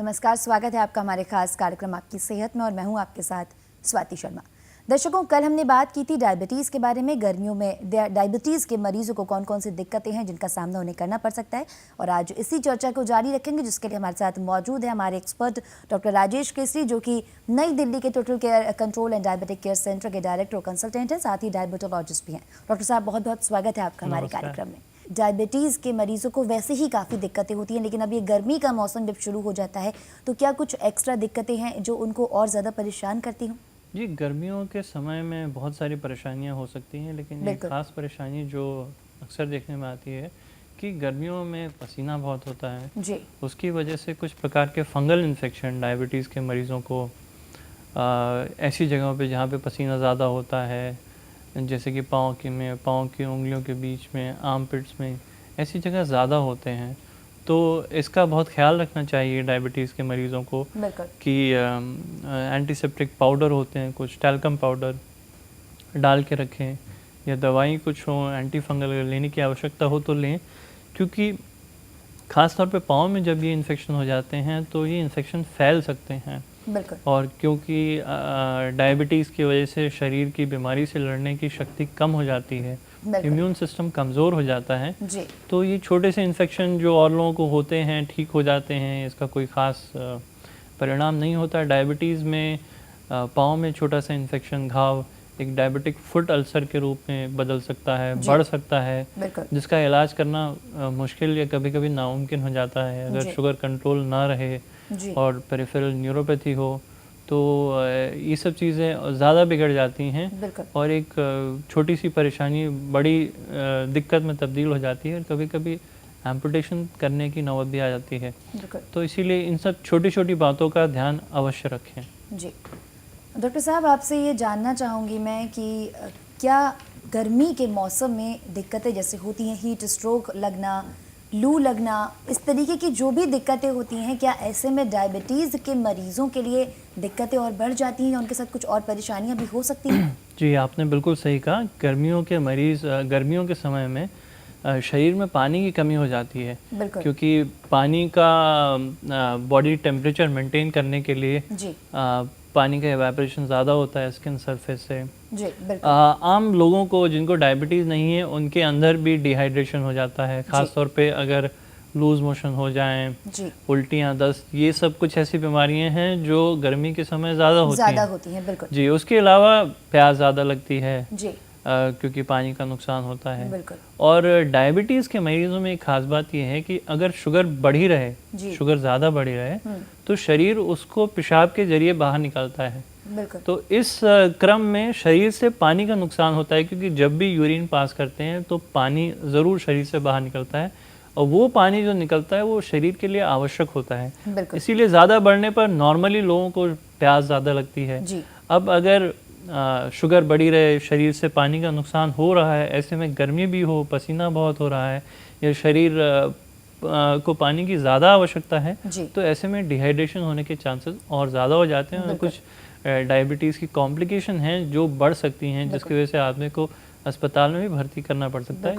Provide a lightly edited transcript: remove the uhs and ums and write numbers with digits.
नमस्कार, स्वागत है आपका हमारे खास कार्यक्रम आपकी सेहत में और मैं हूं आपके साथ स्वाति शर्मा। दर्शकों, कल हमने बात की थी डायबिटीज़ के बारे में। गर्मियों में डायबिटीज़ के मरीजों को कौन कौन सी दिक्कतें हैं जिनका सामना उन्हें करना पड़ सकता है, और आज इसी चर्चा को जारी रखेंगे, जिसके लिए हमारे साथ मौजूद है हमारे एक्सपर्ट डॉक्टर राजेश केसरी, जो कि नई दिल्ली के total care control and diabetic care centre के डायरेक्टर और कंसल्टेंट हैं, साथ ही डायबिटोलॉजिस्ट भी हैं। डॉक्टर साहब, बहुत बहुत स्वागत है आपका हमारे कार्यक्रम में। डायबिटीज़ के मरीजों को वैसे ही काफ़ी दिक्कतें होती हैं, लेकिन अब ये गर्मी का मौसम जब शुरू हो जाता है तो क्या कुछ एक्स्ट्रा दिक्कतें हैं जो उनको और ज़्यादा परेशान करती हों? जी, गर्मियों के समय में बहुत सारी परेशानियां हो सकती हैं, लेकिन एक ख़ास परेशानी जो अक्सर देखने में आती है कि गर्मियों में पसीना बहुत होता है जी। उसकी वजह से कुछ प्रकार के फंगल इन्फेक्शन डायबिटीज़ के मरीज़ों को ऐसी जगहों पे जहाँ पे पसीना ज़्यादा होता है, जैसे कि पाँव की उंगलियों के बीच में, आर्म पिट्स में, ऐसी जगह ज़्यादा होते हैं। तो इसका बहुत ख्याल रखना चाहिए डायबिटीज़ के मरीज़ों को कि एंटीसेप्टिक पाउडर होते हैं, कुछ टैल्कम पाउडर डाल के रखें, या दवाई कुछ हो एंटी फंगल लेने की आवश्यकता हो तो लें, क्योंकि ख़ास तौर पे पाँव में जब ये इन्फेक्शन हो जाते हैं तो ये इन्फेक्शन फैल सकते हैं। और क्योंकि डायबिटीज़ की वजह से शरीर की बीमारी से लड़ने की शक्ति कम हो जाती है, इम्यून सिस्टम कमज़ोर हो जाता है जी। तो ये छोटे से इन्फेक्शन जो और लोगों को होते हैं ठीक हो जाते हैं, इसका कोई ख़ास परिणाम नहीं होता। डायबिटीज़ में पाँव में छोटा सा इन्फेक्शन घाव एक डायबिटिक फुट अल्सर के रूप में बदल सकता है, बढ़ सकता है, जिसका इलाज करना मुश्किल या कभी कभी नामुमकिन हो जाता है अगर शुगर कंट्रोल ना रहे और पेरिफेरल न्यूरोपैथी हो, तो ये सब चीज़ें ज़्यादा बिगड़ जाती हैं और एक छोटी सी परेशानी बड़ी दिक्कत में तब्दील हो जाती है, कभी कभी एम्पुटेशन करने की नौबत भी आ जाती है। तो इसीलिए इन सब छोटी छोटी बातों का ध्यान अवश्य रखें। जी डॉक्टर साहब, आपसे ये जानना चाहूँगी मैं कि क्या गर्मी के मौसम में दिक्कतें जैसे होती हैं, हीट स्ट्रोक लगना, लू लगना, इस तरीके की जो भी दिक्कतें होती हैं, क्या ऐसे में डायबिटीज़ के मरीज़ों के लिए दिक्कतें और बढ़ जाती हैं या उनके साथ कुछ और परेशानियां भी हो सकती हैं? जी, आपने बिल्कुल सही कहा। गर्मियों के मरीज़ गर्मियों के समय में शरीर में पानी की कमी हो जाती है, क्योंकि पानी का बॉडी टेम्परेचर मेंटेन करने के लिए पानी का एवेपोरेशन ज़्यादा होता है स्किन सरफेस से जी। आम लोगों को जिनको डायबिटीज़ नहीं है उनके अंदर भी डिहाइड्रेशन हो जाता है, ख़ास तौर पे अगर लूज़ मोशन हो जाएं, उल्टियाँ, दस्त, ये सब कुछ ऐसी बीमारियां हैं जो गर्मी के समय ज़्यादा होती हैं। बिल्कुल जी। उसके अलावा प्यास ज़्यादा लगती है जी। क्योंकि पानी का नुकसान होता है। और डायबिटीज़ के मरीजों में एक खास बात यह है कि अगर शुगर बढ़ी रहे, शुगर ज़्यादा बढ़ी रहे, तो शरीर उसको पेशाब के जरिए बाहर निकालता है। तो इस क्रम में शरीर से पानी का नुकसान होता है, क्योंकि जब भी यूरिन पास करते हैं तो पानी ज़रूर शरीर से बाहर निकलता है, और वो पानी जो निकलता है वो शरीर के लिए आवश्यक होता है। इसीलिए ज़्यादा बढ़ने पर नॉर्मली लोगों को प्यास ज़्यादा लगती है। अब अगर शुगर बढ़ी रहे, शरीर से पानी का नुकसान हो रहा है, ऐसे में गर्मी भी हो, पसीना बहुत हो रहा है, या शरीर को पानी की ज़्यादा आवश्यकता है, तो ऐसे में डिहाइड्रेशन होने के चांसेस और ज़्यादा हो जाते हैं और कुछ डायबिटीज़ की कॉम्प्लिकेशन हैं जो बढ़ सकती हैं, जिसकी वजह से आदमी को अस्पताल में भी भर्ती करना पड़ सकता है।